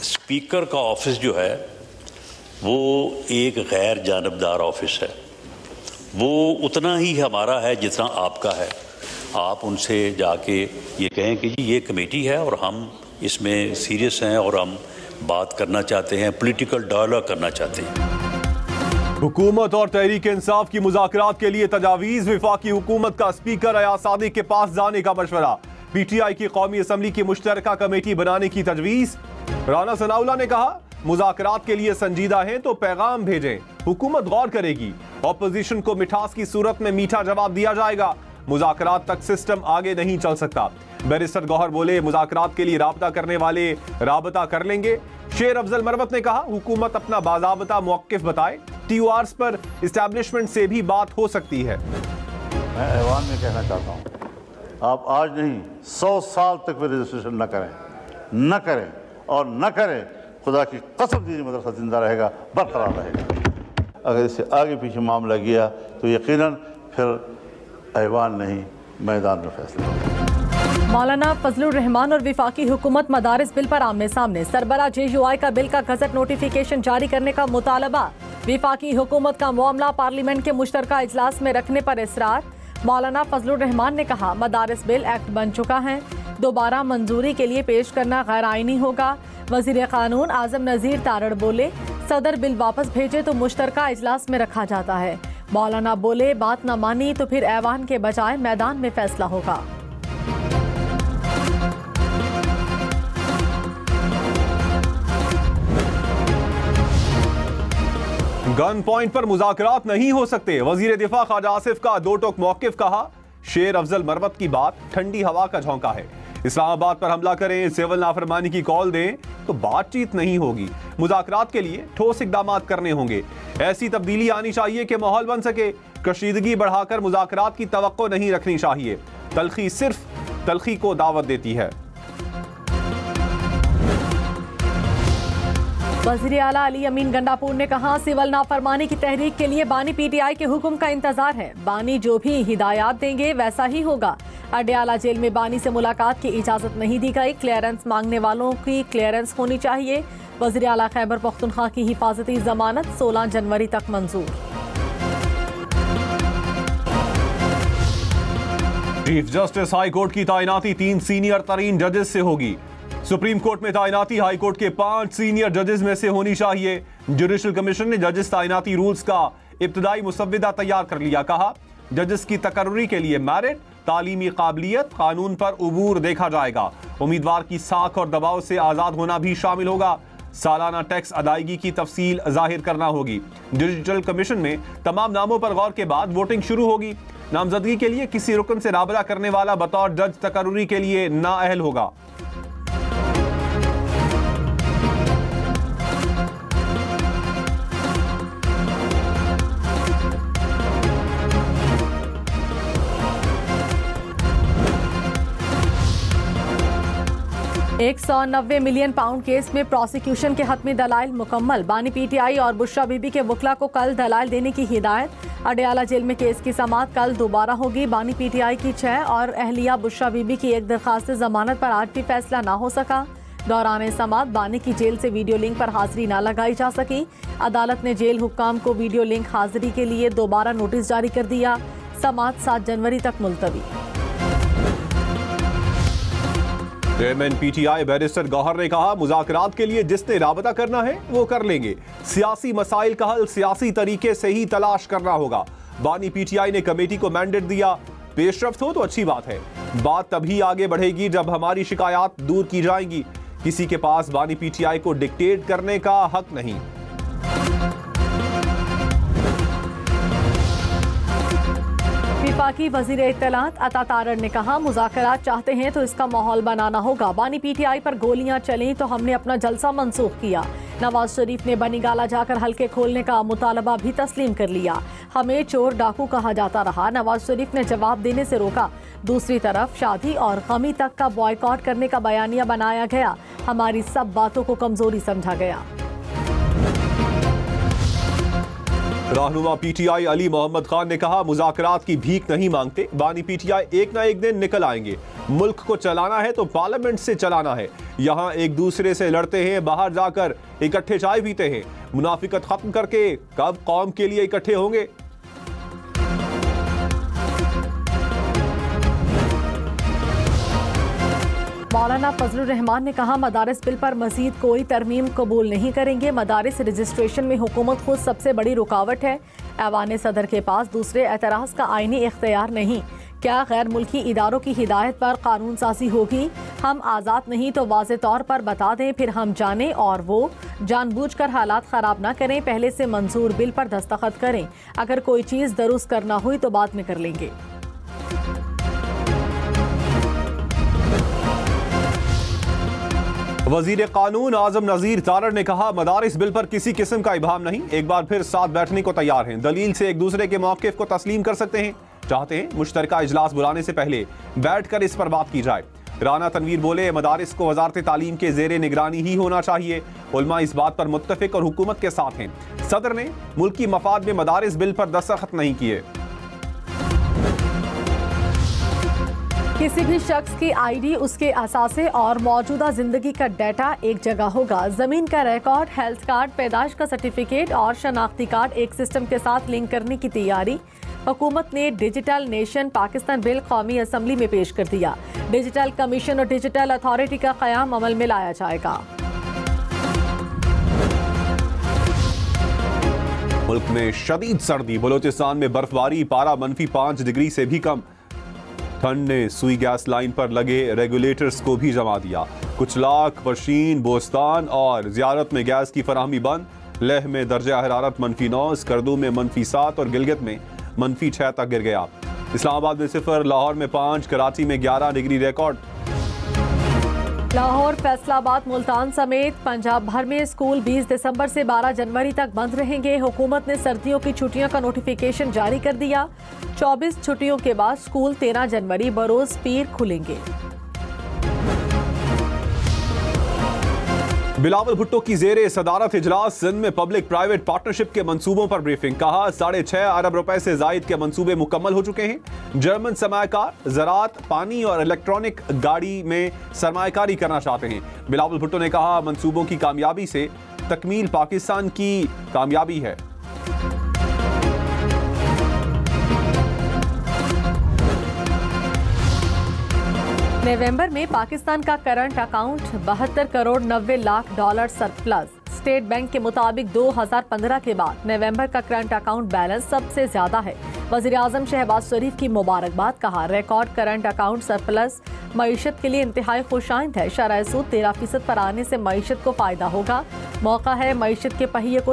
Speaker का office जो है वो एक गैर जानबदार ऑफिस है। वो उतना ही हमारा है जितना आपका है। आप उनसे जाके ये कहें कि जी ये कमेटी है और हम इसमें सीरियस हैं और हम बात करना चाहते हैं, पॉलिटिकल डायलॉग करना चाहते हैं। हुकूमत और तहरीक इंसाफ की मुज़ाकरात के लिए तजावीज़। वफाकी हुकूमत का स्पीकर अयाज सादिक के पास जाने का मशवरा। PTI की कौमी असम्बली की मुश्तरका कमेटी बनाने की तजवीज़। राना सनाउल्लाह ने कहा मुज़ाकरात के लिए संजीदा हैं तो पैगाम भेजें, हुकूमत गौर करेगी। ऑपोजिशन को मिठास की सूरत में मीठा जवाब दिया जाएगा। मुज़ाकरात तक सिस्टम आगे नहीं चल सकता। बैरिस्टर गौहर बोले मुज़ाकरात के लिए राबता करने वाले राबता कर लेंगे। शेर अफजल मरवत ने कहा हुकूमत अपना बाज़ाबता मौक़िफ़ बताए। TORs पर इस्टेब्लिशमेंट से भी बात हो सकती है। मैं ऐवान में कहना चाहता हूँ, आप आज नहीं 100 साल तक भी रजिस्ट्रेशन न करें और न करें, खुदा की कसम दीजिए मदरसा जिंदा रहेगा, बरकरार रहेगा। अगर इससे आगे पीछे मामला गया तो यकीनन फिर ऐवान नहीं मैदान में फैसला होगा। मौलाना फजलुर रहमान और वफाकी हुकूमत मदारिस बिल पर आमने सामने। सरबरा JUI का बिल का गजट नोटिफिकेशन जारी करने का मुतालबा। वफाकी हुकूमत का मामला पार्लियामेंट के मुश्तरका इजलास में रखने पर इसरार। मौलाना फजलुर रहमान ने कहा मदारिस बिल एक्ट बन चुका है, दोबारा मंजूरी के लिए पेश करना गैर आईनी होगा। वजीर कानून आजम नज़ीर तारड़ बोले सदर बिल वापस भेजे तो मुश्तरका इजलास में रखा जाता है। मौलाना बोले बात न मानी तो फिर ऐवान के बजाय मैदान में फैसला होगा। गन पॉइंट पर मुज़ाकरात नहीं हो सकते। वजीर दिफा ख्वाजा आसिफ का दो टोक मौक़िफ़। कहा शेर अफजल मरवत की बात ठंडी हवा का झोंका है। इस्लामाबाद पर हमला करें, सिविल नाफरमानी की कॉल दें तो बातचीत नहीं होगी। मुज़ाकरात के लिए ठोस इक़दाम करने होंगे। ऐसी तब्दीली आनी चाहिए कि माहौल बन सके। कशीदगी बढ़ाकर मुज़ाकरात की तवक्को नहीं रखनी चाहिए। तलखी सिर्फ तलखी को दावत देती है। वज़ीर आला अली अमीन गंडापुर ने कहा सिविल नाफरमानी की तहरीक के लिए बानी PTI के हुक्म का इंतजार है। बानी जो भी हिदायत देंगे वैसा ही होगा। अडयाला जेल में बानी से मुलाकात की इजाजत नहीं दी गई। क्लियरेंस मांगने वालों की क्लियरेंस होनी चाहिए। वज़ीर आला खैबर पख्तूनख्वा की हिफाजती जमानत 16 जनवरी तक मंजूर। चीफ जस्टिस हाई कोर्ट की तैनाती 3 सीनियर तरीन जजेस से होगी। सुप्रीम कोर्ट में तैनाती हाई कोर्ट के 5 सीनियर जजेस में से होनी चाहिए। जुडिशल कमीशन ने जजेस तैनाती रूल्स का इब्तदाई मुसव्विदा तैयार कर लिया। कहा जजेस की तकर्री के लिए मेरिट, तालीमी काबिलियत, कानून पर उबूर देखा जाएगा। उम्मीदवार की साख और दबाव से आज़ाद होना भी शामिल होगा। सालाना टैक्स अदायगी की तफसील जाहिर करना होगी। जुडिशल कमीशन में तमाम नामों पर गौर के बाद वोटिंग शुरू होगी। नामजदगी के लिए किसी रुकन से राबता करने वाला बतौर जज तकर्री के लिए नाअहल होगा। £190 मिलियन केस में प्रोसिक्यूशन के हतमी दलाइल मुकम्मल। बानी PTI और बुशरा बीबी के वकला को कल दलाइल देने की हिदायत। अडयाला जेल में केस की समाअत कल दोबारा होगी। बानी PTI की 6 और अहलिया बुशरा बीबी की एक दरखास्त जमानत पर आज भी फैसला ना हो सका। दौरान समाअत बानी की जेल से वीडियो लिंक पर हाजिरी ना लगाई जा सकी। अदालत ने जेल हुक्काम को वीडियो लिंक हाजिरी के लिए दोबारा नोटिस जारी कर दिया। समाअत 7 जनवरी तक मुलतवी। चेयरमैन PTI बैरिस्टर गौहर ने कहा मुज़ाकरात के लिए जिसने राबता करना है वो कर लेंगे। सियासी मसाइल का हल सियासी तरीके से ही तलाश करना होगा। बानी PTI ने कमेटी को मैंडेट दिया। पेशरफ्त हो तो अच्छी बात है। बात तभी आगे बढ़ेगी जब हमारी शिकायत दूर की जाएंगी। किसी के पास बानी PTI को डिक्टेट करने का हक नहीं। वफाकी वजीर इत्तलात अता तारड़ ने कहा मुज़ाकरात चाहते हैं तो इसका माहौल बनाना होगा। बानी PTI पर गोलियां चलीं तो हमने अपना जलसा मंसूख किया। नवाज शरीफ ने बनी गाला जाकर हल्के खोलने का मुतालबा भी तस्लीम कर लिया। हमें चोर डाकू कहा जाता रहा, नवाज शरीफ ने जवाब देने से रोका। दूसरी तरफ शादी और गमी तक का बॉयकॉट करने का बयानिया बनाया गया। हमारी सब बातों को कमजोरी समझा गया। रहनुमा पीटीआई अली मोहम्मद खान ने कहा, मुज़ाकरात की भीख नहीं मांगते, बानी पीटीआई एक ना एक दिन निकल आएंगे। मुल्क को चलाना है तो पार्लियामेंट से चलाना है। यहाँ एक दूसरे से लड़ते हैं, बाहर जाकर इकट्ठे चाय पीते हैं। मुनाफिकत खत्म करके कब कौम के लिए इकट्ठे होंगे? मौलाना फजलुर रहमान ने कहा, मदारिस बिल पर मजीद कोई तरमीम कबूल नहीं करेंगे। मदारिस रजिस्ट्रेशन में हुकूमत खुद सबसे बड़ी रुकावट है। ऐवान सदर के पास दूसरे एतराज़ का आईनी इख्तियार नहीं। क्या गैर मुल्की इदारों की हिदायत पर कानून साजी होगी? हम आज़ाद नहीं तो वाज़े तौर पर बता दें, फिर हम जानें और वो जानबूझकर हालात ख़राब ना करें। पहले से मंजूर बिल पर दस्तखत करें। अगर कोई चीज़ दुरुस्त करना हुई तो बाद में कर लेंगे। वजीर कानून आजम नजीर तारड़ ने कहा, मदारिस बिल पर किसी किस्म का इबाम नहीं। एक बार फिर साथ बैठने को तैयार हैं। दलील से एक दूसरे के मौक़िफ़ को तस्लीम कर सकते हैं। चाहते हैं मुश्तरका इजलास बुलाने से पहले बैठकर इस पर बात की जाए। राना तनवीर बोले, मदारिस को वजारत तालीम के ज़ेरे निगरानी ही होना चाहिए। उलमा इस बात पर मुत्तफिक और हुकूमत के साथ हैं। सदर ने मुल्की मफाद में मदारिस बिल पर दस्तखत नहीं किए। किसी भी शख्स की आईडी, उसके असासे और मौजूदा जिंदगी का डाटा एक जगह होगा। जमीन का रिकॉर्ड, हेल्थ कार्ड, पैदाइश का सर्टिफिकेट और शनाख्ती कार्ड एक सिस्टम के साथ लिंक करने की तैयारी। हुकूमत ने डिजिटल नेशन पाकिस्तान बिल कौमी असम्बली में पेश कर दिया। डिजिटल कमीशन और डिजिटल अथॉरिटी का क़याम अमल में लाया जाएगा। मुल्क में शदीद सर्दी, बलोचिस्तान में बर्फबारी, पारा -5 डिग्री से भी कम। ठंड ने सुई गैस लाइन पर लगे रेगुलेटर्स को भी जमा दिया। कुछ लाख, बशीन, बोस्तान और ज़ियारत में गैस की फराहमी बंद। लेह में दर्जा हरारत -9, स्कर्दू में -7 और गिलगित में -6 तक गिर गया। इस्लामाबाद में 0, लाहौर में 5, कराची में 11 डिग्री रिकॉर्ड। लाहौर, फैसलाबाद, मुल्तान समेत पंजाब भर में स्कूल 20 दिसंबर से 12 जनवरी तक बंद रहेंगे। हुकूमत ने सर्दियों की छुट्टियों का नोटिफिकेशन जारी कर दिया। 24 छुट्टियों के बाद स्कूल 13 जनवरी बरोज पीर खुलेंगे। बिलावल भुट्टो की जेरे सदारत इजलास सिंध में पब्लिक प्राइवेट पार्टनरशिप के मंसूबों पर ब्रीफिंग। कहा, 6.5 अरब रुपए से जायद के मंसूबे मुकम्मल हो चुके हैं। जर्मन सरमायाकार ज़राअत, पानी और इलेक्ट्रॉनिक गाड़ी में सरमायाकारी करना चाहते हैं। बिलावल भुट्टो ने कहा, मंसूबों की कामयाबी से तकमील पाकिस्तान की कामयाबी है। नवंबर में पाकिस्तान का current account 72 crore 90 lakh dollar surplus. State bank के मुताबिक 2015 के बाद नवंबर का करंट अकाउंट बैलेंस सबसे ज्यादा है। वज़ीर आज़म शहबाज शरीफ की मुबारकबाद। कहा, रिकॉर्ड करंट अकाउंट सरप्लस मईशत के लिए इंतहाई खुशाइंद है। शरह सूद 13% पर आने से मईशत को फायदा होगा। मौका है मईशत के पहिए को